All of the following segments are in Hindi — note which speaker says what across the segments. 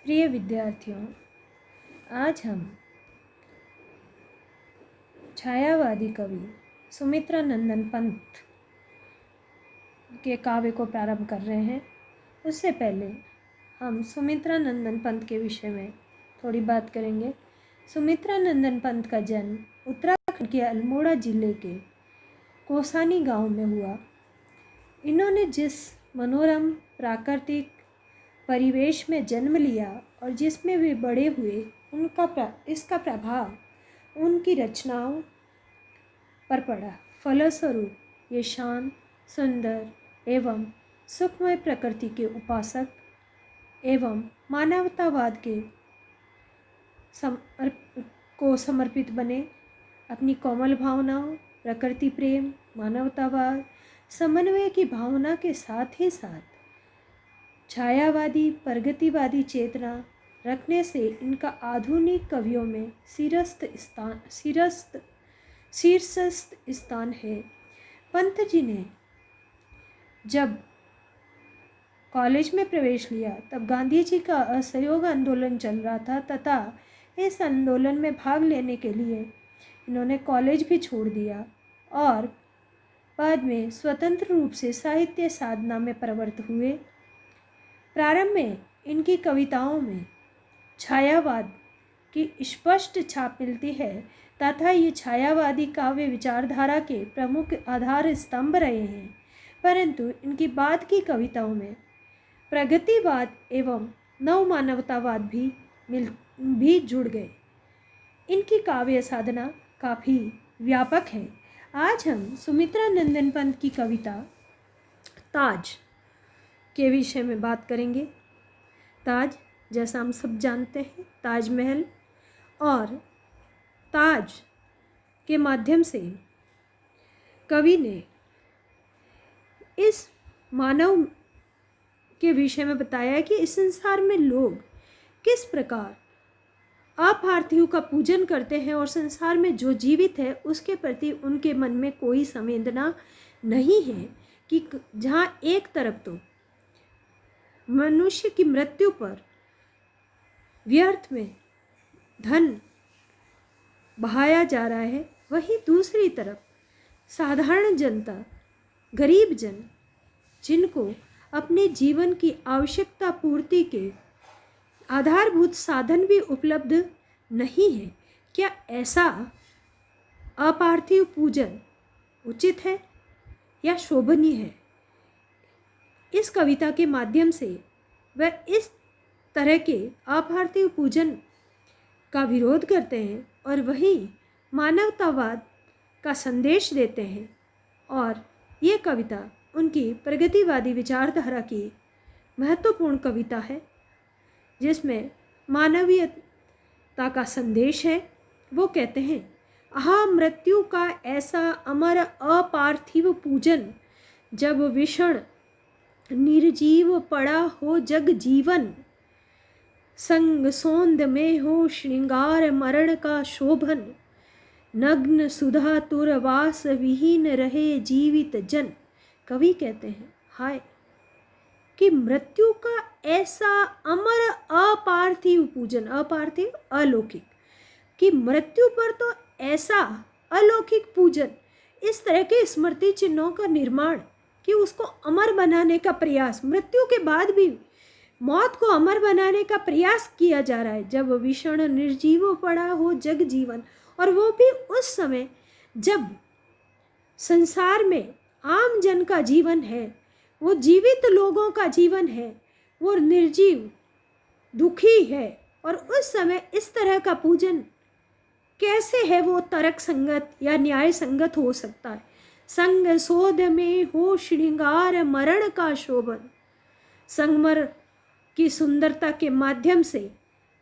Speaker 1: प्रिय विद्यार्थियों, आज हम छायावादी कवि सुमित्रा नंदन पंत के काव्य को प्रारंभ कर रहे हैं। उससे पहले हम सुमित्रा नंदन पंत के विषय में थोड़ी बात करेंगे। सुमित्रा नंदन पंत का जन्म उत्तराखंड के अल्मोड़ा जिले के कोसानी गांव में हुआ। इन्होंने जिस मनोरम प्राकृतिक परिवेश में जन्म लिया और जिसमें वे बड़े हुए, इसका प्रभाव उनकी रचनाओं पर पड़ा। फलस्वरूप ये शांत, सुंदर एवं सुखमय प्रकृति के उपासक एवं मानवतावाद को समर्पित बने। अपनी कोमल भावनाओं, प्रकृति प्रेम, मानवतावाद, समन्वय की भावना के साथ ही साथ छायावादी प्रगतिवादी चेतना रखने से इनका आधुनिक कवियों में शीर्षस्थ स्थान है। पंत जी ने जब कॉलेज में प्रवेश लिया तब गांधी जी का असहयोग आंदोलन चल रहा था तथा इस आंदोलन में भाग लेने के लिए इन्होंने कॉलेज भी छोड़ दिया और बाद में स्वतंत्र रूप से साहित्य साधना में प्रवृत्त हुए। प्रारंभ में इनकी कविताओं में छायावाद की स्पष्ट छाप मिलती है तथा ये छायावादी काव्य विचारधारा के प्रमुख आधार स्तंभ रहे हैं, परंतु इनकी बाद की कविताओं में प्रगतिवाद एवं नवमानवतावाद भी जुड़ गए। इनकी काव्य साधना काफ़ी व्यापक है। आज हम सुमित्रा नंदन पंत की कविता ताज के विषय में बात करेंगे। ताज, जैसा हम सब जानते हैं, ताजमहल, और ताज के माध्यम से कवि ने इस मानव के विषय में बताया कि इस संसार में लोग किस प्रकार अपार्थिव का पूजन करते हैं और संसार में जो जीवित है उसके प्रति उनके मन में कोई संवेदना नहीं है। कि जहाँ एक तरफ तो मनुष्य की मृत्यु पर व्यर्थ में धन बहाया जा रहा है, वहीं दूसरी तरफ साधारण जनता, गरीब जन, जिनको अपने जीवन की आवश्यकता पूर्ति के आधारभूत साधन भी उपलब्ध नहीं है, क्या ऐसा अपार्थिव पूजन उचित है या शोभनीय है? इस कविता के माध्यम से वह इस तरह के अपार्थिव पूजन का विरोध करते हैं और वहीं मानवतावाद का संदेश देते हैं। और ये कविता उनकी प्रगतिवादी विचारधारा की महत्वपूर्ण कविता है, जिसमें मानवीयता का संदेश है। वो कहते हैं, आहा मृत्यु का ऐसा अमर अपार्थिव पूजन, जब विषण निर्जीव पड़ा हो जग जीवन, संग सौंद में हो श्रृंगार मरण का शोभन, नग्न सुधा तुरवास विहीन रहे जीवित जन। कवि कहते हैं, हाय कि मृत्यु का ऐसा अमर अपार्थिव पूजन, अपार्थिव अलौकिक, कि मृत्यु पर तो ऐसा अलौकिक पूजन, इस तरह के स्मृति चिन्हों का निर्माण, कि उसको अमर बनाने का प्रयास, मृत्यु के बाद भी मौत को अमर बनाने का प्रयास किया जा रहा है। जब विषण निर्जीव पड़ा हो जग जीवन, और वो भी उस समय जब संसार में आम जन का जीवन है, वो जीवित लोगों का जीवन है, वो निर्जीव दुखी है, और उस समय इस तरह का पूजन कैसे है वो तर्क संगत या न्याय संगत हो सकता है? संग सोध में हो श्रृंगार मरण का शोभन, संगमर की सुंदरता के माध्यम से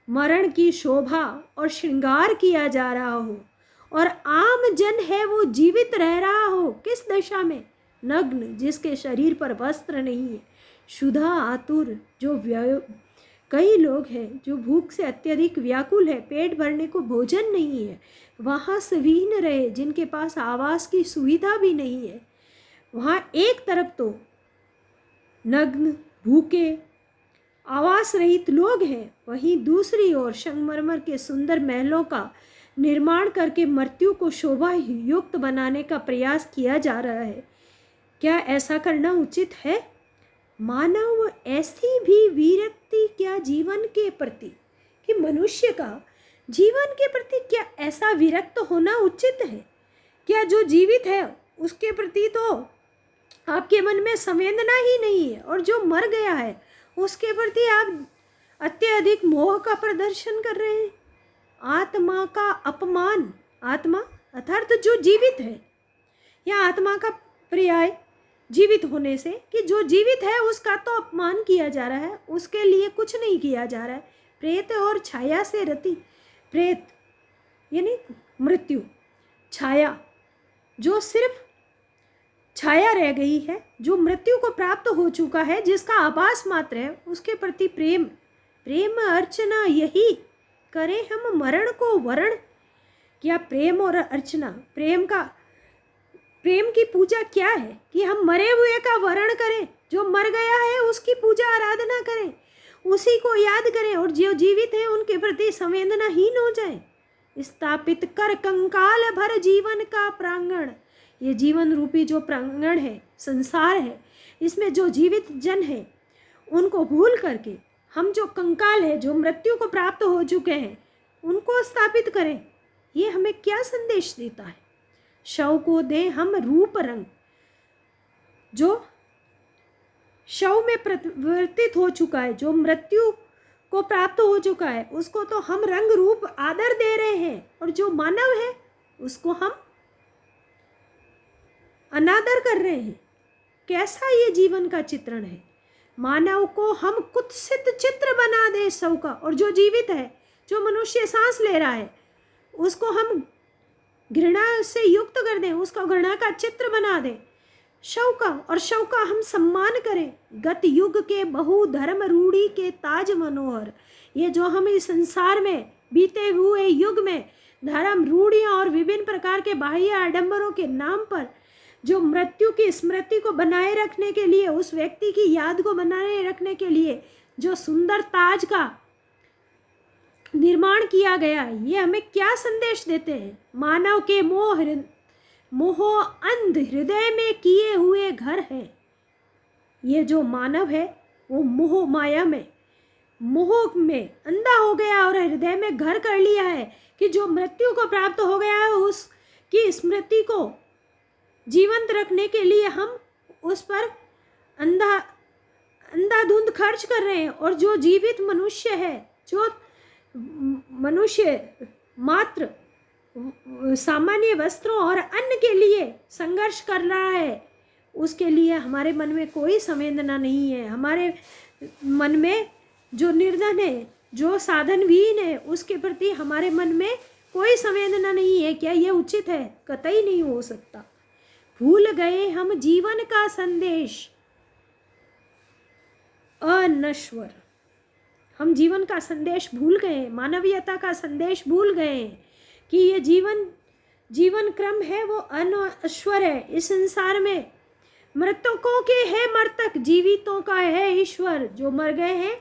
Speaker 1: मरण की शोभा और श्रृंगार किया जा रहा हो, और आम जन है वो जीवित रह रहा हो किस दशा में? नग्न, जिसके शरीर पर वस्त्र नहीं है, क्षुधा आतुर, जो कई लोग हैं जो भूख से अत्यधिक व्याकुल है, पेट भरने को भोजन नहीं है, वहाँ सवीन रहे, जिनके पास आवास की सुविधा भी नहीं है। वहाँ एक तरफ तो नग्न, भूखे, आवास रहित लोग हैं, वहीं दूसरी ओर संगमरमर के सुंदर महलों का निर्माण करके मृत्यु को शोभा युक्त बनाने का प्रयास किया जा रहा है। क्या ऐसा करना उचित है? मानव ऐसी भी विरक्ति क्या जीवन के प्रति, कि मनुष्य का जीवन के प्रति क्या ऐसा विरक्त होना उचित है? क्या जो जीवित है उसके प्रति तो आपके मन में संवेदना ही नहीं है, और जो मर गया है उसके प्रति आप अत्यधिक मोह का प्रदर्शन कर रहे हैं। आत्मा का अपमान, आत्मा अर्थात जो जीवित है, या आत्मा का पर्याय जीवित होने से, कि जो जीवित है उसका तो अपमान किया जा रहा है, उसके लिए कुछ नहीं किया जा रहा है। प्रेत और छाया से रति, प्रेत यानी मृत्यु, छाया जो सिर्फ छाया रह गई है, जो मृत्यु को प्राप्त हो चुका है, जिसका आभास मात्र है, उसके प्रति प्रेम, प्रेम अर्चना यही करें हम मरण को वरण। क्या प्रेम और अर्चना, प्रेम की पूजा क्या है? कि हम मरे हुए का वरण करें, जो मर गया है उसकी पूजा आराधना करें, उसी को याद करें, और जो जीवित है उनके प्रति संवेदनाहीन हो जाए। स्थापित कर कंकाल भर जीवन का प्रांगण, ये जीवन रूपी जो प्रांगण है, संसार है, इसमें जो जीवित जन है उनको भूल करके हम जो कंकाल है, जो मृत्यु को प्राप्त हो चुके हैं, उनको स्थापित करें। ये हमें क्या संदेश देता है? शव को दें हम रूप रंग, जो शव में परिवर्तित हो चुका है, जो मृत्यु को प्राप्त हो चुका है, उसको तो हम रंग रूप आदर दे रहे हैं, और जो मानव है उसको हम अनादर कर रहे हैं। कैसा ये जीवन का चित्रण है? मानव को हम कुत्सित चित्र बना दें शव का, और जो जीवित है, जो मनुष्य सांस ले रहा है, उसको हम घृणा से युक्त कर दें, उसका घृणा का चित्र बना दें शव का, और शव का हम सम्मान करें। गत युग के बहु धर्म रूढ़ी के ताज मनोहर, ये जो हम इस संसार में बीते हुए युग में धर्म रूढ़ियाँ और विभिन्न प्रकार के बाह्य आडंबरों के नाम पर जो मृत्यु की स्मृति को बनाए रखने के लिए, उस व्यक्ति की याद को बनाए रखने के लिए जो सुंदर ताज का निर्माण किया गया, ये हमें क्या संदेश देते हैं? मानव के मोह अंध हृदय में किए हुए घर है। ये जो मानव है वो मोह माया में, मोह में अंधा हो गया और हृदय में घर कर लिया है, कि जो मृत्यु को प्राप्त हो गया है उसकी स्मृति को जीवंत रखने के लिए हम उस पर अंधाधुंध खर्च कर रहे हैं। और जो जीवित मनुष्य है, जो मनुष्य मात्र सामान्य वस्त्रों और अन्न के लिए संघर्ष कर रहा है, उसके लिए हमारे मन में कोई संवेदना नहीं है। हमारे मन में जो निर्धन है, जो साधनविहीन है, उसके प्रति हमारे मन में कोई संवेदना नहीं है। क्या यह उचित है? कतई नहीं हो सकता। भूल गए हम जीवन का संदेश अनश्वर, हम जीवन का संदेश भूल गए, मानवीयता का संदेश भूल गए, कि ये जीवन क्रम है वो अनश्वर है। इस संसार में मृतकों के है मृतक, जीवितों का है ईश्वर। जो मर गए हैं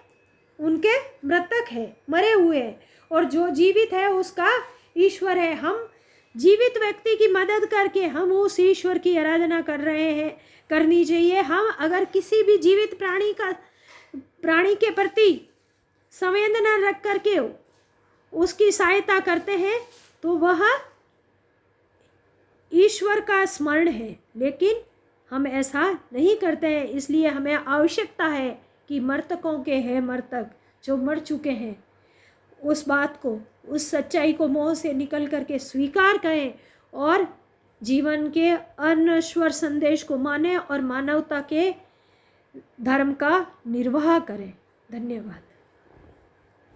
Speaker 1: उनके मृतक है, मरे हुए हैं, और जो जीवित है उसका ईश्वर है। हम जीवित व्यक्ति की मदद करके हम उस ईश्वर की आराधना कर रहे हैं, करनी चाहिए। हम अगर किसी भी जीवित प्राणी के प्रति संवेदना रख करके उसकी सहायता करते हैं तो वह ईश्वर का स्मरण है, लेकिन हम ऐसा नहीं करते हैं। इसलिए हमें आवश्यकता है कि मृतकों के हैं मृतक, जो मर चुके हैं, उस बात को, उस सच्चाई को मोह से निकल करके स्वीकार करें और जीवन के अनश्वर संदेश को माने और मानवता के धर्म का निर्वाह करें। धन्यवाद।